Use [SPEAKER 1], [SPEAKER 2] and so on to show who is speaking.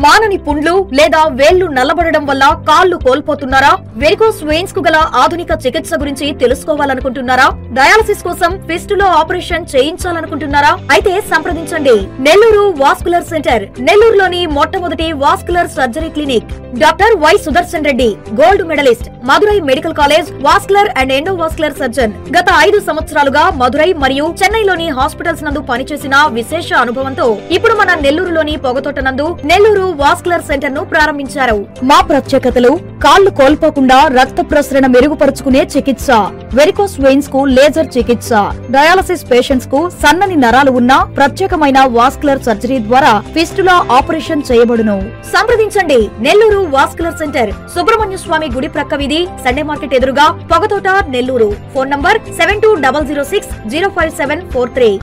[SPEAKER 1] మానని పుండ్లు లేదా వేళ్లు నల్లబడడం వల్ల కాళ్లు కోల్పోతున్నారా? వెరికోస్ వెయిన్స్ కు గల ఆధునిక చికిత్స గురించి తెలుసుకోవాలనుకుంటున్నారా? డయాలసిస్ కోసం ఫిస్టులా ఆపరేషన్ చేయించాలనుకుంటున్నారా? అయితే సంప్రదించండి నెల్లూరు వాస్కులర్ సెంటర్. నెల్లూరులోని మొట్టమొదటి vascular surgery clinic. Doctor Y Sudarshan Reddy, gold medallist, Madurai medical college vascular and endovascular surgeon. గత 5 సంవత్సరాలుగా మదురై మరియు చెన్నైలోని హాస్పిటల్స్ నందు పనిచేసిన విశేష అనుభవంతో ఇప్పుడు మన నెల్లూరులోని పొగతోట నందు నెల్లూరు వాస్కులర్ సెంటర్ ను ప్రారంభించారు. మా ప్రత్యేకతలు: కాళ్లు కోల్పోకుండా రక్త ప్రసరణ మెరుగుపరుచుకునే చికిత్స, వెరికోస్ వెయిన్స్ కు లేజర్ చికిత్స, డయాలసిస్ పేషెంట్స్ కు సన్నని నరాలు ఉన్న ప్రత్యేకమైన వాస్కులర్ సర్జరీ ద్వారా ఫిస్టులా ఆపరేషన్ చేయబడును. సంప్రదించండి నెల్లూరు వాస్కులర్ సెంటర్, సుబ్రహ్మణ్య స్వామి గుడి ప్రక్క వీధి, సండే మార్కెట్ ఎదురుగా, పొగతోట, నెల్లూరు. Phone number 7200605743.